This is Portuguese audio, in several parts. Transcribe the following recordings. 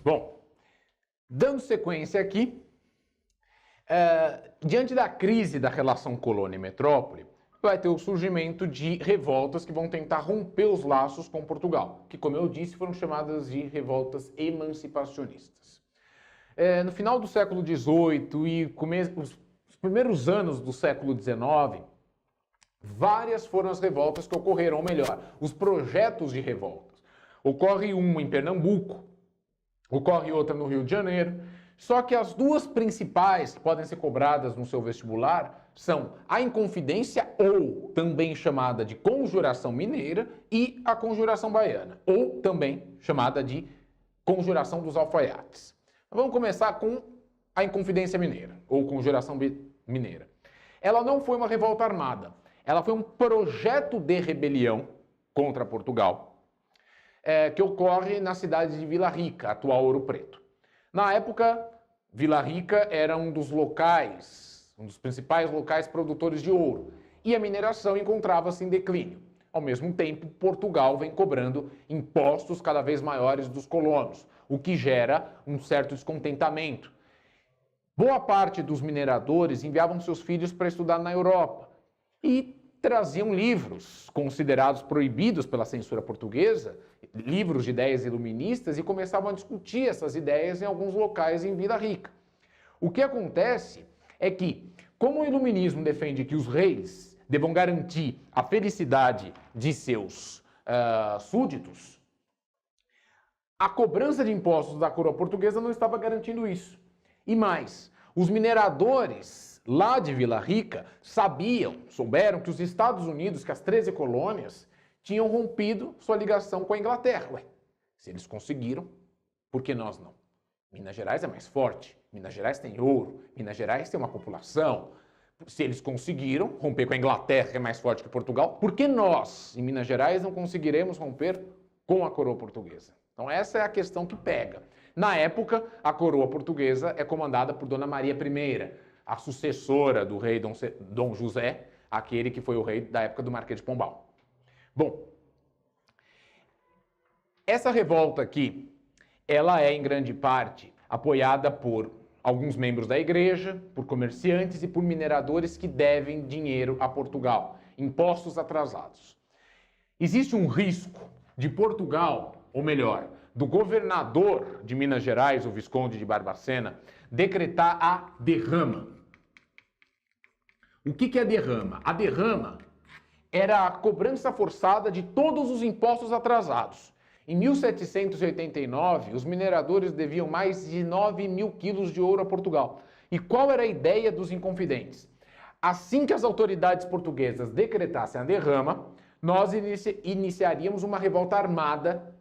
Bom, dando sequência aqui, diante da crise da relação colônia e metrópole, vai ter o surgimento de revoltas que vão tentar romper os laços com Portugal, que, como eu disse, foram chamadas de revoltas emancipacionistas. No final do século XVIII e os primeiros anos do século XIX, várias foram as revoltas que ocorreram, ou melhor, os projetos de revoltas. Ocorre uma em Pernambuco, ocorre outra no Rio de Janeiro, só que as duas principais que podem ser cobradas no seu vestibular são a Inconfidência, ou também chamada de Conjuração Mineira, e a Conjuração Baiana, ou também chamada de Conjuração dos Alfaiates. Vamos começar com a Inconfidência Mineira, ou Conjuração Mineira. Ela não foi uma revolta armada, ela foi um projeto de rebelião contra Portugal, que ocorre na cidade de Vila Rica, atual Ouro Preto. Na época, Vila Rica era um dos principais locais produtores de ouro, e a mineração encontrava-se em declínio. Ao mesmo tempo, Portugal vem cobrando impostos cada vez maiores dos colonos, o que gera um certo descontentamento. Boa parte dos mineradores enviavam seus filhos para estudar na Europa e traziam livros considerados proibidos pela censura portuguesa, livros de ideias iluministas, e começavam a discutir essas ideias em alguns locais em Vila Rica. O que acontece é que, como o iluminismo defende que os reis devam garantir a felicidade de seus súditos, a cobrança de impostos da coroa portuguesa não estava garantindo isso. E mais, os mineradores lá de Vila Rica souberam que os Estados Unidos, que as 13 colônias, tinham rompido sua ligação com a Inglaterra. Ué, se eles conseguiram, por que nós não? Minas Gerais é mais forte, Minas Gerais tem ouro, Minas Gerais tem uma população. Se eles conseguiram romper com a Inglaterra, que é mais forte que Portugal, por que nós, em Minas Gerais, não conseguiremos romper com a coroa portuguesa? Então essa é a questão que pega. Na época, a coroa portuguesa é comandada por Dona Maria I, a sucessora do rei Dom José, aquele que foi o rei da época do Marquês de Pombal. Bom, essa revolta aqui, ela é em grande parte apoiada por alguns membros da igreja, por comerciantes e por mineradores que devem dinheiro a Portugal, impostos atrasados. Existe um risco de Portugal, ou melhor, do governador de Minas Gerais, o Visconde de Barbacena, decretar a derrama. O que é a derrama? A derrama era a cobrança forçada de todos os impostos atrasados. Em 1789, os mineradores deviam mais de 9 mil quilos de ouro a Portugal. E qual era a ideia dos Inconfidentes? Assim que as autoridades portuguesas decretassem a derrama, nós iniciaríamos uma revolta armada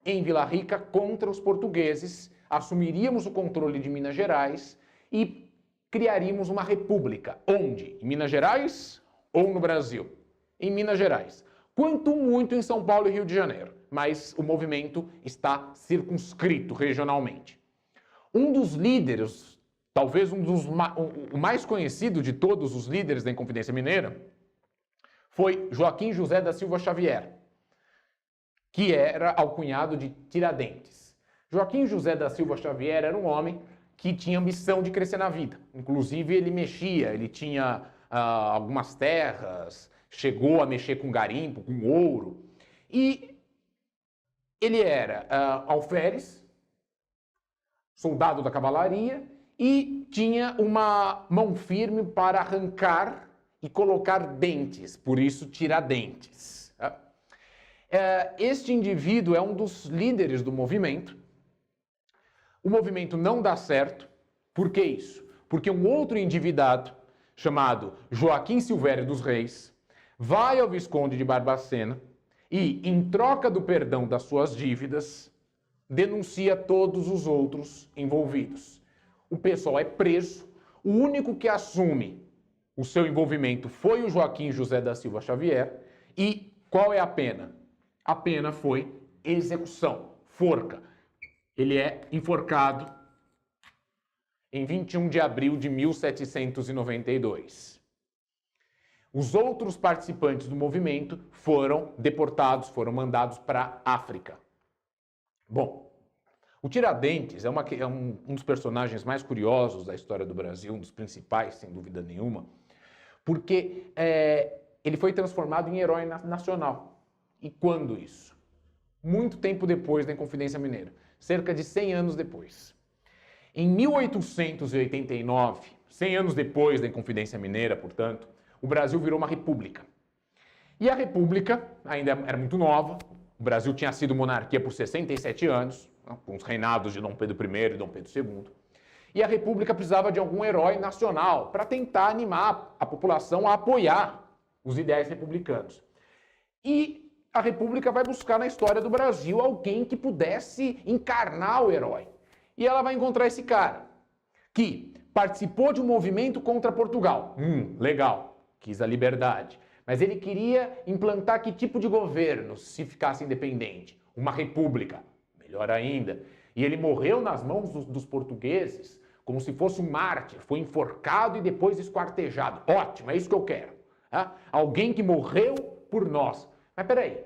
em Vila Rica contra os portugueses, assumiríamos o controle de Minas Gerais e criaríamos uma república. Onde? Em Minas Gerais ou no Brasil? Em Minas Gerais. Quanto muito em São Paulo e Rio de Janeiro. Mas o movimento está circunscrito regionalmente. Um dos líderes, talvez o mais conhecido de todos os líderes da Inconfidência Mineira, foi Joaquim José da Silva Xavier, que era alcunhado de Tiradentes. Joaquim José da Silva Xavier era um homem que tinha ambição de crescer na vida. Inclusive, ele tinha algumas terras, chegou a mexer com garimpo, com ouro. E ele era alferes, soldado da cavalaria, e tinha uma mão firme para arrancar e colocar dentes, por isso Tiradentes. Este indivíduo é um dos líderes do movimento. O movimento não dá certo. Por que isso? Porque um outro endividado, chamado Joaquim Silvério dos Reis, vai ao Visconde de Barbacena e, em troca do perdão das suas dívidas, denuncia todos os outros envolvidos. O pessoal é preso. O único que assume o seu envolvimento foi o Joaquim José da Silva Xavier. E qual é a pena? A pena foi execução, forca. Ele é enforcado em 21 de abril de 1792. Os outros participantes do movimento foram deportados, foram mandados para a África. Bom, O Tiradentes é um dos personagens mais curiosos da história do Brasil, um dos principais, sem dúvida nenhuma, porque ele foi transformado em herói nacional. E quando isso? Muito tempo depois da Inconfidência Mineira, cerca de 100 anos depois. Em 1889, 100 anos depois da Inconfidência Mineira, portanto, o Brasil virou uma república. E a república ainda era muito nova, o Brasil tinha sido monarquia por 67 anos, com os reinados de Dom Pedro I e Dom Pedro II, e a república precisava de algum herói nacional para tentar animar a população a apoiar os ideais republicanos. E a república vai buscar na história do Brasil alguém que pudesse encarnar o herói. E ela vai encontrar esse cara, que participou de um movimento contra Portugal. Legal, quis a liberdade. Mas ele queria implantar que tipo de governo se ficasse independente? Uma república, melhor ainda. E ele morreu nas mãos dos portugueses como se fosse um mártir, foi enforcado e depois esquartejado. Ótimo, é isso que eu quero. Alguém que morreu por nós. Mas peraí,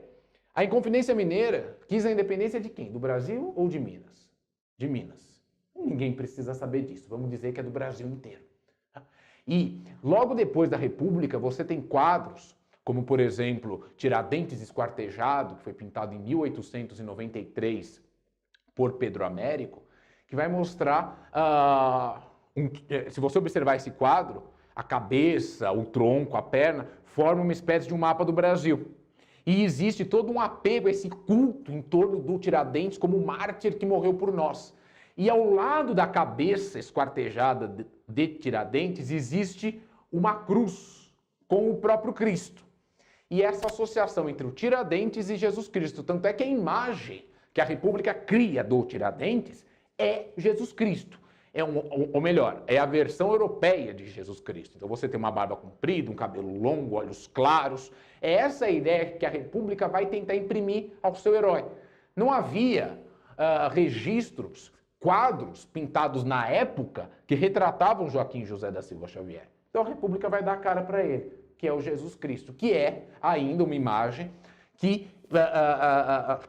a Inconfidência Mineira quis a independência de quem? Do Brasil ou de Minas? De Minas. Ninguém precisa saber disso, vamos dizer que é do Brasil inteiro. E logo depois da República você tem quadros, como por exemplo Tiradentes Esquartejado, que foi pintado em 1893 por Pedro Américo, que vai mostrar, se você observar esse quadro, a cabeça, o tronco, a perna, formam uma espécie de um mapa do Brasil. E existe todo um apego a esse culto em torno do Tiradentes como um mártir que morreu por nós. E ao lado da cabeça esquartejada de Tiradentes existe uma cruz com o próprio Cristo. E essa associação entre o Tiradentes e Jesus Cristo, tanto é que a imagem que a República cria do Tiradentes é Jesus Cristo. Ou melhor, é a versão europeia de Jesus Cristo. Então você tem uma barba comprida, um cabelo longo, olhos claros. É essa a ideia que a República vai tentar imprimir ao seu herói. Não havia registros, quadros pintados na época que retratavam Joaquim José da Silva Xavier. Então a República vai dar a cara para ele, que é o Jesus Cristo, que é ainda uma imagem que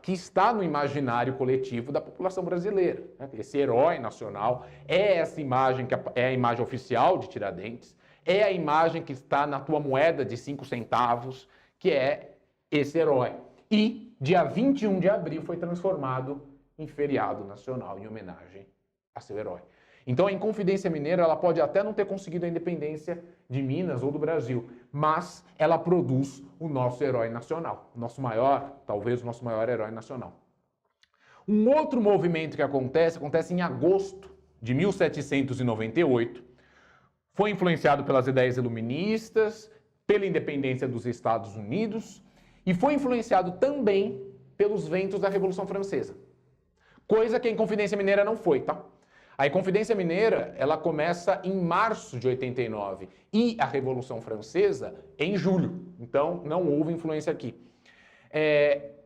está no imaginário coletivo da população brasileira. Esse herói nacional é essa imagem que é a imagem oficial de Tiradentes, é a imagem que está na tua moeda de 5 centavos, que é esse herói. E dia 21 de abril foi transformado em feriado nacional em homenagem a seu herói. Então a Inconfidência Mineira ela pode até não ter conseguido a independência de Minas ou do Brasil, mas ela produz o nosso herói nacional, talvez o nosso maior herói nacional. Um outro movimento que acontece em agosto de 1798, foi influenciado pelas ideias iluministas, pela independência dos Estados Unidos e foi influenciado também pelos ventos da Revolução Francesa. Coisa que a Inconfidência Mineira não foi, tá? A Inconfidência Mineira, ela começa em março de 89 e a Revolução Francesa em julho. Então, não houve influência aqui.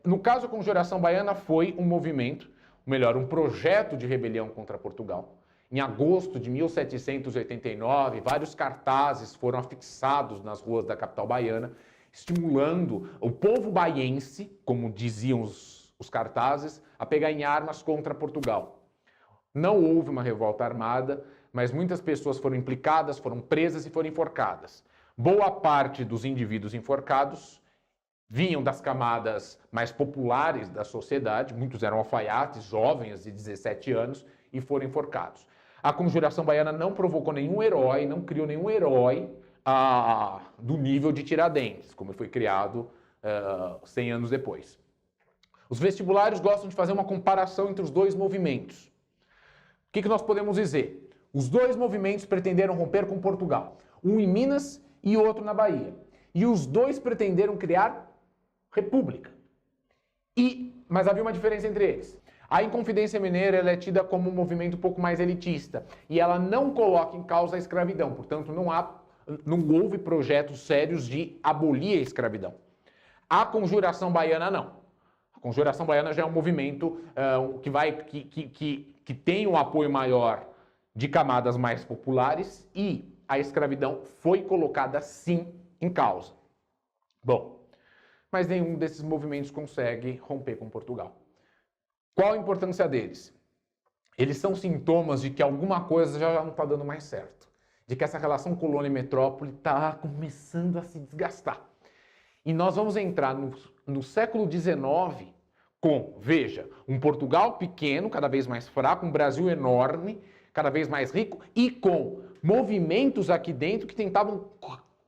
No caso, a Conjuração Baiana foi um movimento, um projeto de rebelião contra Portugal. Em agosto de 1789, vários cartazes foram afixados nas ruas da capital baiana, estimulando o povo baiense, como diziam os cartazes, a pegar em armas contra Portugal. Não houve uma revolta armada, mas muitas pessoas foram implicadas, foram presas e foram enforcadas. Boa parte dos indivíduos enforcados vinham das camadas mais populares da sociedade, muitos eram alfaiates, jovens de 17 anos, e foram enforcados. A Conjuração Baiana não provocou nenhum herói, não criou nenhum herói do nível de Tiradentes, como foi criado 100 anos depois. Os vestibulares gostam de fazer uma comparação entre os dois movimentos. O que nós podemos dizer? Os dois movimentos pretenderam romper com Portugal, um em Minas e outro na Bahia. E os dois pretenderam criar república. Mas havia uma diferença entre eles. A Inconfidência Mineira ela é tida como um movimento um pouco mais elitista e ela não coloca em causa a escravidão, portanto não houve projetos sérios de abolir a escravidão. A Conjuração Baiana não. A Conjuração Baiana já é um movimento que tem um apoio maior de camadas mais populares e a escravidão foi colocada sim em causa. Bom, mas nenhum desses movimentos consegue romper com Portugal. Qual a importância deles? eles são sintomas de que alguma coisa já não está dando mais certo. De que essa relação colônia e metrópole está começando a se desgastar. E nós vamos entrar no século XIX com, veja, um Portugal pequeno, cada vez mais fraco, um Brasil enorme, cada vez mais rico, e com movimentos aqui dentro que tentavam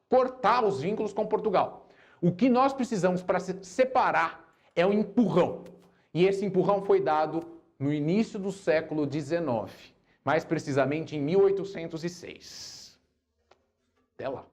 cortar os vínculos com Portugal. O que nós precisamos para se separar é um empurrão. E esse empurrão foi dado no início do século XIX, mais precisamente em 1806. Até lá.